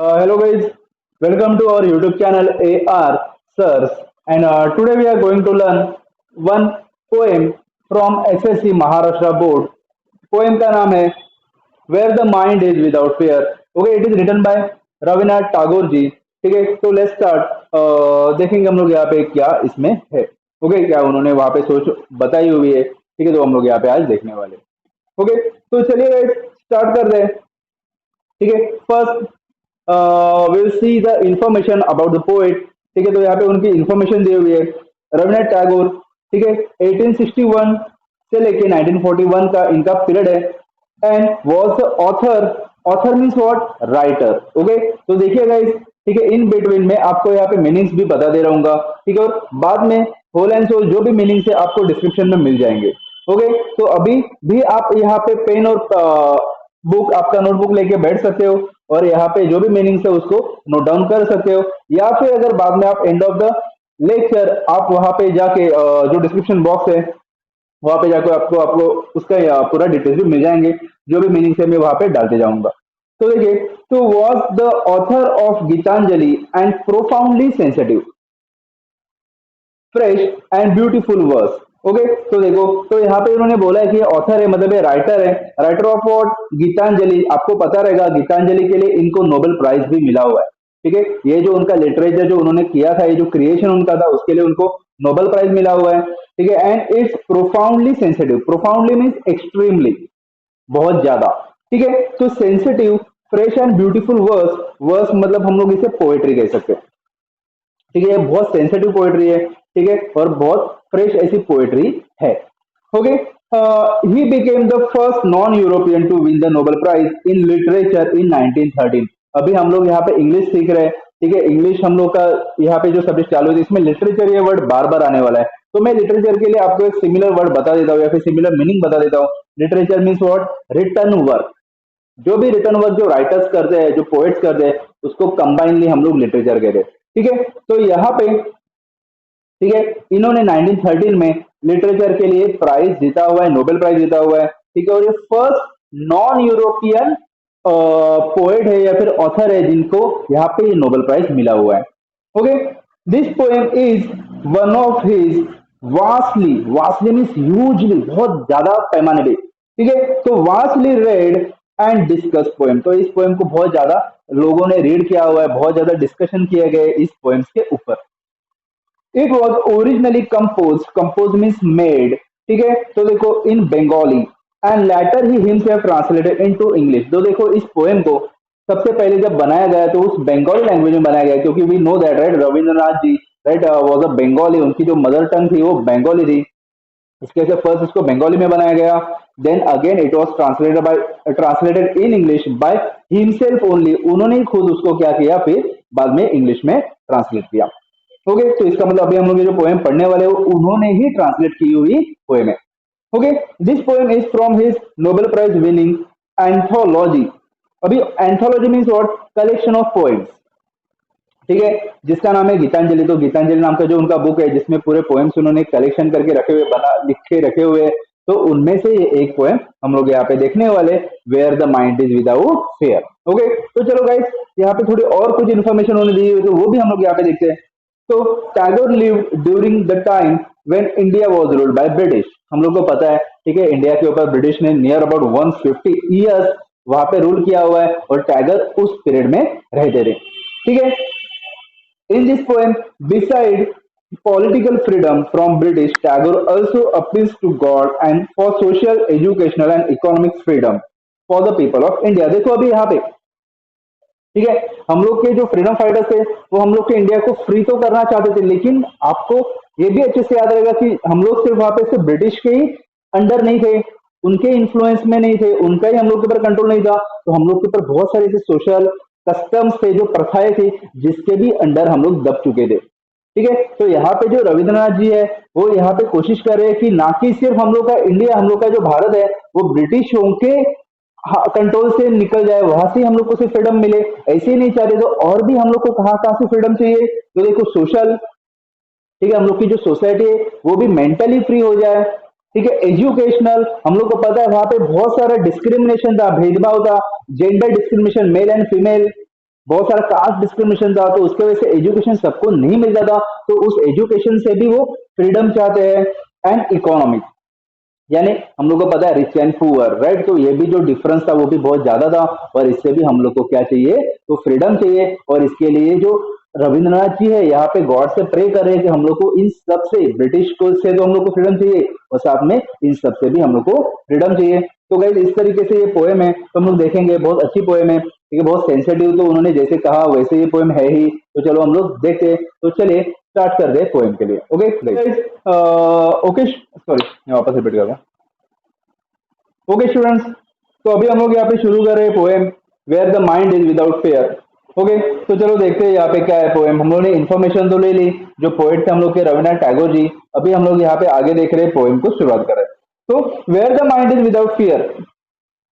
Hello guys, welcome to our YouTube channel AR Sirs, and today we are going to learn one poem from SSC Maharashtra Board. Poem का नाम है Where the Mind is Without Fear. Okay, it is written by Rabindranath Tagore ji. ठीक है, तो let's start. देखेंगे हम लोग यहाँ पे क्या इसमें है. ओके, क्या उन्होंने वहाँ पे सोच बताई हुई है. ठीक है, तो हम लोग यहाँ पे आज देखने वाले. ओके, तो चलिए गाइस स्टार्ट कर रहे हैं. ठीक है, first will see the information about the poet. ठीक है, तो यहाँ पे उनकी इंफॉर्मेशन दी हुई है. रविन्द्रनाथ टैगोर. ठीक है, 1861 से लेके 1941 का इनका पीरियड है. And was the author. Author means what, writer. Okay, तो देखिए गाइस. ठीक है, इन बिटवीन में आपको यहाँ पे मीनिंग्स भी बता दे रहा हूँ. ठीक है, और बाद में होल एंड सोल जो भी मीनिंग्स है आपको डिस्क्रिप्शन में मिल जाएंगे. ओके, तो अभी भी आप यहाँ पे पेन और बुक, आपका नोटबुक लेके बैठ सकते हो और यहाँ पे जो भी मीनिंग्स है उसको नोट डाउन कर सकते हो. या फिर अगर बाद में आप एंड ऑफ द लेक्चर आप वहां पे जाके जो डिस्क्रिप्शन बॉक्स है वहां पे जाकर आपको आपको उसका पूरा डिटेल्स भी मिल जाएंगे. जो भी मीनिंग्स है मैं वहां पे डालते जाऊंगा. तो देखिए, तो was the author of Gitanjali and profoundly sensitive, fresh and beautiful verse. Okay, तो देखो, तो यहाँ पे उन्होंने बोला है कि ऑथर है, मतलब ये राइटर है. Writer of what, Gitanjali. आपको पता रहेगा गीतांजलि के लिए इनको नोबेल प्राइज भी मिला हुआ है. ठीक है, ये जो उनका लिटरेचर जो उन्होंने किया था, ये जो क्रिएशन उनका था, उसके लिए उनको नोबेल प्राइज मिला हुआ है. ठीक है, and it's profoundly sensitive. Profoundly means extremely, बहुत ज्यादा. ठीक है, तो sensitive, fresh and beautiful verse. Verse मतलब हम लोग इसे पोएट्री कह सकते हैं. ठीक है, ये बहुत सेंसिटिव पोएट्री है. ठीक है, और बहुत फ्रेश ऐसी पोएट्री है. Okay, he became the first non European to win the Nobel prize in literature in 1913. अभी हम लोग यहाँ पे इंग्लिश सीख रहे हैं. ठीक है, इंग्लिश हम लोग का यहाँ पे जो सब्जेक्ट चालू है इसमें लिटरेचर ये वर्ड बार बार आने वाला है. तो मैं लिटरेचर के लिए आपको एक सिमिलर वर्ड बता देता हूँ या फिर सिमिलर मीनिंग बता देता हूँ. Literature means what, written work. जो भी रिटर्न वर्क जो राइटर्स करते हैं, जो पोएट्स करते हैं, उसको कंबाइनली हम लोग लिटरेचर कहते हैं. ठीक है, तो यहाँ पे ठीक है इन्होंने 1913 में लिटरेचर के लिए प्राइज जीता हुआ है, नोबेल प्राइज जीता हुआ है. ठीक है, और ये फर्स्ट नॉन यूरोपियन पोएट है या फिर ऑथर है जिनको यहाँ पे ये नोबेल प्राइज मिला हुआ है. Okay, this poem is one of his vastly. Vastly means hugely, बहुत ज्यादा पैमाने पे. ठीक है, तो vastly red and discuss poem. तो इस पोएम को बहुत ज्यादा लोगों ने रीड किया हुआ है, बहुत ज्यादा डिस्कशन किए गए इस पोएम्स के ऊपर. It was originally compose. Compose means made. ठीक है, तो देखो in Bengali and later he himself translated into English. तो देखो इस पोएम को सबसे पहले जब बनाया गया तो उस बंगाली लैंग्वेज में बनाया गया, क्योंकि we know that right, Rabindranath ji right was a Bengali. उनकी जो मदर टंग थी वो बंगाली थी. इसके से फर्स्ट इसको बंगाली में बनाया गया. Then again it was translated in English by himself only. उन्होंने ही खुद उसको क्या किया, फिर बाद में इंग्लिश में ट्रांसलेट किया. ओके, तो इसका मतलब अभी हम लोग ये जो पोएम पढ़ने वाले हो उन्होंने ही ट्रांसलेट की हुई पोएम है. Okay, this poem is from his Nobel prize winning anthology. अभी anthology means what, collection of poems. ठीक है, जिसका नाम है गीतांजलि. तो गीतांजलि नाम का जो उनका बुक है जिसमें पूरे पोएम्स उन्होंने कलेक्शन करके रखे हुए, बना लिखे रखे हुए. तो उनमें से ये एक पोएम हम लोग यहाँ पे देखने वाले, where the mind is without fear. Okay, तो चलो गाइस यहाँ पे थोड़ी और कुछ इन्फॉर्मेशन उन्होंने दी हुई तो वो भी हम लोग यहाँ पे देखते हैं. तो Tagore lived during the time when India was ruled by British. हम लोग को पता है. ठीक है, इंडिया के ऊपर ब्रिटिश ने नियर अबाउट 150 ईयर्स वहां पे रूल किया हुआ है और टैगर उस पीरियड में रहते थे. ठीक है, in this poem, beside political freedom from British, Tagore also appeals to God and for social, educational and economic freedom for the people of India. देखो अभी यहाँ पे ठीक है, हम लोग के जो फ्रीडम फाइटर्स थे वो हम लोग के इंडिया को फ्री तो करना चाहते थे, लेकिन आपको ये भी अच्छे से याद रहेगा कि हम लोग सिर्फ वहां पे सिर्फ ब्रिटिश के ही अंडर नहीं थे, उनके इन्फ्लुएंस में नहीं थे, उनका ही हम लोग के ऊपर कंट्रोल नहीं था. तो हम लोग के ऊपर बहुत सारे ऐसे सोशल कस्टम्स थे, जो प्रथाएं थी, जिसके भी अंडर हम लोग दब चुके थे. ठीक है, तो यहाँ पे जो रविंद्रनाथ जी है वो यहाँ पे कोशिश कर रहे हैं कि ना कि सिर्फ हम लोग का इंडिया, हम लोग का जो भारत है वो ब्रिटिशों के कंट्रोल से निकल जाए, वहां से हम लोग को सिर्फ फ्रीडम मिले, ऐसे ही नहीं चाहते. तो और भी हम लोग को कहाँ कहाँ से फ्रीडम चाहिए, तो देखो सोशल. ठीक है, हम लोग की जो सोसाइटी है वो भी मेंटली फ्री हो जाए. ठीक है, एजुकेशनल, हम लोग को पता है वहां पे बहुत सारा डिस्क्रिमिनेशन था, भेदभाव था, gender discrimination, male and female. बहुत सारा कास्ट डिस्क्रिमिनेशन था, तो उसके वजह से एजुकेशन सबको नहीं मिलता था, तो उस एजुकेशन से भी वो फ्रीडम चाहते हैं। एंड इकोनॉमिक, यानी हम लोग को पता है रिच एंड पुअर, राइट, तो ये भी जो डिफरेंस था वो भी बहुत ज्यादा था, और इससे भी हम लोग को क्या चाहिए, तो फ्रीडम चाहिए। और इसके लिए जो रविंद्रनाथ जी है यहाँ पे गॉड से प्रे कर रहे हैं कि हम लोग को इन सब से, ब्रिटिश को से तो हम लोग को फ्रीडम चाहिए, और साथ में इन सब से भी हम लोग को फ्रीडम चाहिए। तो गाइस इस तरीके से ये पोएम है, तो हम लोग देखेंगे, बहुत अच्छी पोएम है, ठीक है, बहुत सेंसिटिव, तो उन्होंने जैसे कहा वैसे ये पोएम है ही। तो चलो हम लोग देखते हैं, तो चलिए स्टार्ट कर दे पोएम के लिए। ओके गाइस, ओके सॉरी, मैं वापस रिपीट कर रहा हूँ। ओके स्टूडेंट्स, तो अभी हम लोग यहाँ पे शुरू कर रहे हैं poem, where the mind is without fear. Okay, तो चलो देखते हैं यहाँ पे क्या है पोएम। हम लोगों ने इन्फॉर्मेशन तो ले ली, जो पोएट थे हम लोग के रविन्द्रनाथ टैगोर जी। अभी हम लोग यहाँ पे आगे देख रहे हैं, पोएम को शुरुआत कर रहे हैं। तो where the mind is without fear,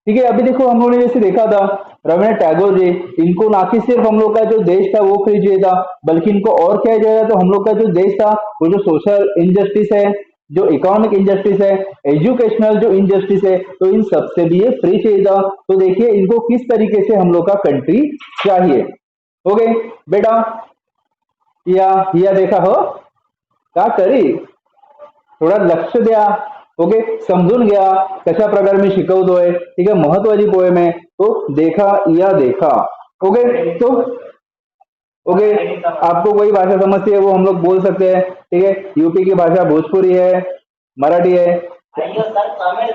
ठीक है। अभी देखो हम लोगों ने जैसे देखा था, रविन्द्रनाथ टैगोर जी, इनको ना कि सिर्फ हम लोग का जो देश था वो फ्री चाहिए था, बल्कि इनको और क्या चाहिए था, तो हम लोग का जो देश था वो जो सोशल इनजस्टिस है, जो इकोनॉमिक इनजस्टिस है, एजुकेशनल जो इनजस्टिस है, तो इन सब से भी ये फ्री चाहिए था। तो देखिए इनको किस तरीके से हम लोग का कंट्री चाहिए। ओके बेटा, या देखा हो का करी, थोडा लक्ष द्या. ओके, समजून घ्या कशा प्रकारे मी शिकवतोय, ठीक आहे, महत्वाची पोएम आहे, तो देखा या देखा. ओके, तो ओके, आपको कोई भाषा समझती है वो हम लोग बोल सकते हैं, ठीक है। यूपी की भाषा भोजपुरी है, मराठी है। अय्यो सर, तमिल,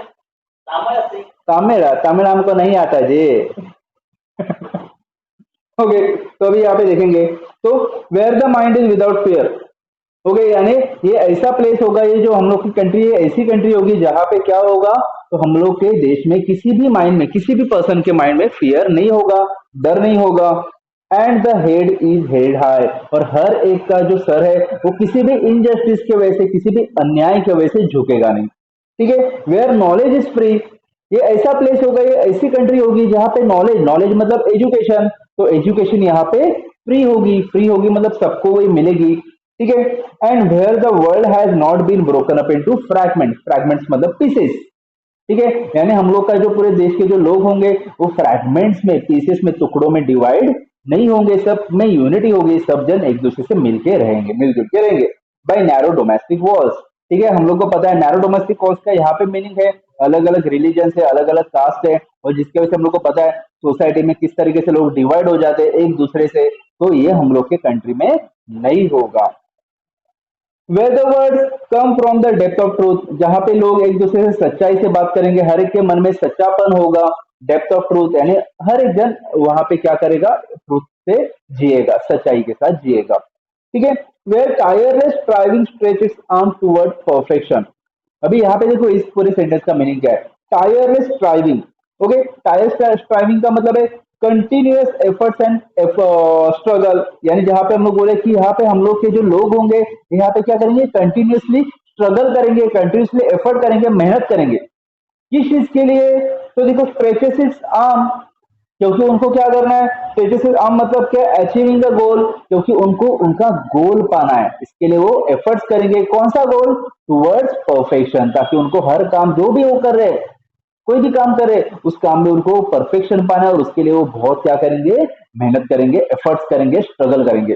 तमिल तमिल हमको नहीं आता जी। ओके, तो अभी यहाँ पे देखेंगे, तो where the mind is without fear. Okay, यानी ये ऐसा प्लेस होगा, ये जो हम लोग की कंट्री है ऐसी कंट्री होगी जहां पे क्या होगा, तो हम लोग के देश में किसी भी माइंड में, किसी भी पर्सन के माइंड में फियर नहीं होगा, डर नहीं होगा। And the head is head high, और हर एक का जो सर है वो किसी भी इनजस्टिस की वजह से, किसी भी अन्याय की वजह से झुकेगा नहीं, ठीक है। वेयर नॉलेज इज फ्री, ये ऐसा प्लेस होगा, ये ऐसी कंट्री होगी जहां पे नॉलेज, नॉलेज मतलब एजुकेशन, तो एजुकेशन यहाँ पे फ्री होगी, फ्री होगी मतलब सबको वही मिलेगी, ठीक है। And where the world has not been broken up into fragments, fragments मतलब पीसेस, ठीक है, यानी हम लोग का जो पूरे देश के जो लोग होंगे वो फ्रैगमेंट्स में, पीसेस में, टुकड़ों में डिवाइड नहीं होंगे, सब में यूनिटी होगी, सब जन एक दूसरे से मिलके रहेंगे, मिलजुल के रहेंगे, बाय नैरो डोमेस्टिक वॉल्स, ठीक है। हम लोग को पता है नैरो डोमेस्टिक वॉल्स का यहाँ पे मीनिंग है, अलग अलग रिलीजन है, अलग अलग कास्ट है, और जिसकी वजह से हम लोग को पता है सोसाइटी में किस तरीके से लोग डिवाइड हो जाते हैं एक दूसरे से, तो ये हम लोग के कंट्री में नहीं होगा। Where the words come from the depth of truth, जहां पे लोग एक दूसरे से सच्चाई से बात करेंगे, हर एक के मन में सच्चापन होगा, डेप्थ ऑफ ट्रूथ यानी हर एक जन वहां पे क्या करेगा, ट्रूथ से जिएगा, सच्चाई के साथ जिएगा, ठीक है। Where tireless striving stretch its arm toward perfection. अभी यहाँ पे देखो इस पूरे सेंटेंस का मीनिंग क्या है, tireless striving. Okay, tireless striving का मतलब है कंटिन्यूअस एफर्ट्स एंड स्ट्रगल, यानी जहाँ पे हम लोग बोले कि यहाँ पे हम लोग के जो लोग होंगे यहाँ पे क्या करेंगे, कंटिन्यूअसली स्ट्रगल करेंगे, कंटिन्यूअसली एफर्ट करेंगे, मेहनत करेंगे, किस चीज के लिए, तो देखो स्ट्रेचेस इट्स आर्म, क्योंकि उनको क्या करना है, स्ट्रेचेस आर्म मतलब क्या, अचीविंग द गोल, क्योंकि उनको उनका गोल पाना है, इसके लिए वो एफर्ट्स करेंगे, कौन सा गोल, टुवर्ड्स परफेक्शन, ताकि उनको हर काम जो भी वो कर रहे हैं, कोई भी काम करे उस काम में उनको परफेक्शन पाना है, और उसके लिए वो बहुत क्या करेंगे, मेहनत करेंगे, एफर्ट्स करेंगे, स्ट्रगल करेंगे।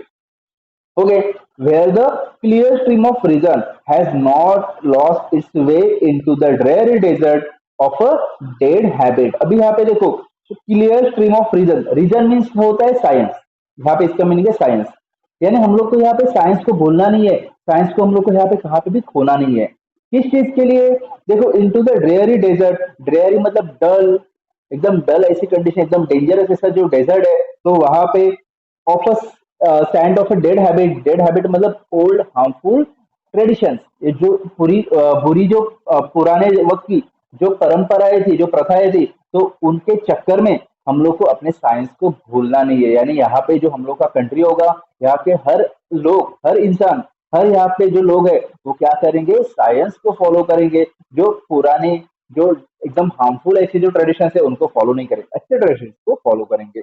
Okay, where the clear stream of reason has not lost its way into the dreary desert of a dead habit. अभी यहाँ पे देखो, clear stream of reason, reason means होता है साइंस, यहाँ पे इसका मीनिंग है साइंस, यानी हम लोग को यहाँ पे साइंस को भूलना नहीं है, साइंस को हम लोग को यहाँ पे कहाँ पे भी खोना नहीं है, किस चीज के लिए, देखो इनटू द ड्रेयरी डेजर्ट, ड्रेयरी मतलब डल, एकदम डल ऐसी कंडीशन, एकदम डेंजरस ऐसा जो डेजर्ट है, तो वहां पे of a sand of a dead habit, dead habit मतलब ओल्ड हार्मफुल ट्रेडिशंस, ये जो बुरी जो पुराने वक्त की जो परंपराएं थी, जो प्रथाएं थी, तो उनके चक्कर में हम लोग को अपने साइंस को भूलना नहीं है। यानी यहाँ पे जो हम लोग का कंट्री होगा, यहाँ के हर लोग, हर इंसान, हर यहाँ पे जो लोग है वो क्या करेंगे, साइंस को फॉलो करेंगे, जो पुराने, जो एकदम हार्मफुल ऐसे जो ट्रेडिशन है उनको फॉलो नहीं करेंगे, अच्छे ट्रेडिशन को फॉलो करेंगे।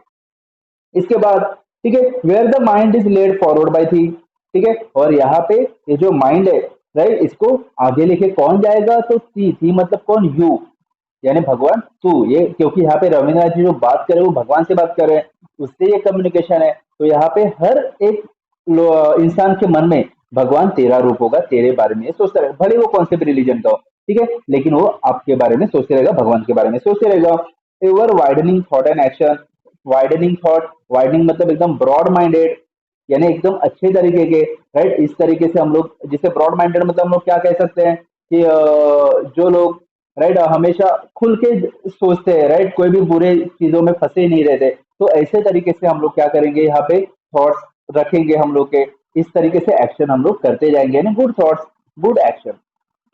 इसके बाद, ठीक है, where the mind is led forward by thee, ठीक है, और यहाँ पे ये जो माइंड है, राइट, इसको आगे लेके कौन जाएगा, तो थी मतलब कौन, यू, यानी भगवान तू, ये क्योंकि यहाँ पे रविन्द्रनाथ जी जो बात कर रहे हैं वो भगवान से बात कर रहे हैं, उससे ये कम्युनिकेशन है। तो यहाँ पे हर एक इंसान के मन में भगवान तेरा रूप होगा, तेरे बारे में ये सोचता रहेगा, भले वो कौन से भी रिलीजन का हो, ठीक है, लेकिन वो आपके बारे में सोचते रहेगा, भगवान के बारे में सोचते रहेगा। Ever widening thought and action. Widening thought, widening मतलब एकदम ब्रॉड माइंडेड, यानी एकदम अच्छे तरीके के, राइट, इस तरीके से हम लोग, जिसे ब्रॉड माइंडेड मतलब हम लोग क्या कह सकते हैं कि जो लोग, राइट, हमेशा खुल के सोचते हैं, राइट, कोई भी बुरे चीजों में फंसे नहीं रहते, तो ऐसे तरीके से हम लोग क्या करेंगे, यहाँ पे थॉट्स रखेंगे हम लोग के, इस तरीके से एक्शन हम लोग करते जाएंगे, यानी गुड थॉट्स, गुड एक्शन,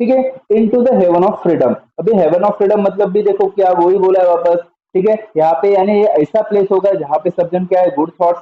ठीक है। Into the heaven of freedom. अभी हेवन ऑफ फ्रीडम मतलब भी देखो क्या वही बोला है वापस, ठीक है, यहाँ पे यानी ये ऐसा प्लेस होगा जहाँ पे सब जन क्या है, गुड थॉट्स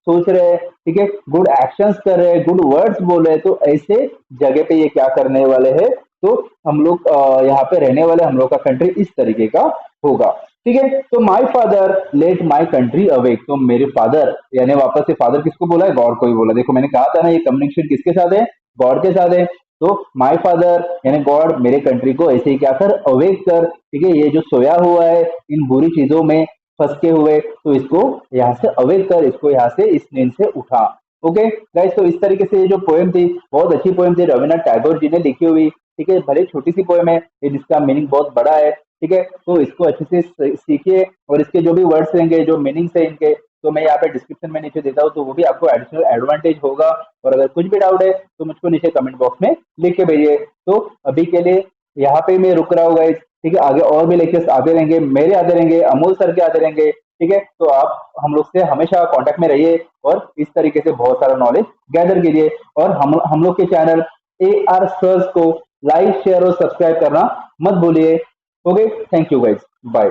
सोच रहे हैं, ठीक है, गुड एक्शंस कर रहे हैं, गुड वर्ड्स बोल रहे हैं, तो ऐसे जगह पे ये क्या करने वाले हैं, तो हम लोग यहाँ पे रहने वाले, हम लोग का कंट्री इस तरीके का होगा, ठीक है। तो my father let my country awake, तो मेरे फादर, यानी वापस से फादर किसको बोला है, गॉड को ही बोला। देखो मैंने कहा था ना, ये कम्युनिकेशन किसके साथ है, गॉड के साथ है। तो माय फादर यानी गॉड, मेरे कंट्री को ऐसे ही क्या कर, अवेक कर, ठीक है, ये जो सोया हुआ है इन बुरी चीजों में फंस के हुए, तो इसको यहाँ से अवेक कर, इसको यहाँ से इस नींद से उठा। ओके गाइस, तो इस तरीके से ये जो पोएम थी, बहुत अच्छी पोएम थी, रविन्द्रनाथ टैगोर जी ने लिखी हुई, ठीक है, भले छोटी सी पोएम है लेकिन इसका मीनिंग बहुत बड़ा है, ठीक है। तो इसको अच्छे से सीखिए, और इसके जो भी वर्ड्स रहेंगे, जो मीनिंग्स है इनके, तो मैं यहाँ पे डिस्क्रिप्शन में नीचे देता हूँ, तो वो भी आपको एडिशनल एडवांटेज होगा। और अगर कुछ भी डाउट है तो मुझको नीचे कमेंट बॉक्स में लिख के भेजिए। तो अभी के लिए यहाँ पे मैं रुक रहा हूँ गाइस, ठीक है, आगे और भी लेक्चर्स आते रहेंगे, मेरे आते रहेंगे, अमोल सर के आते रहेंगे, ठीक है। तो आप हम लोग से हमेशा कांटेक्ट में रहिए, और इस तरीके से बहुत सारा नॉलेज गैदर कीजिए, और हम लोग के चैनल AR सर्स को लाइक, शेयर और सब्सक्राइब करना मत भूलिए। Okay, thank you guys, bye.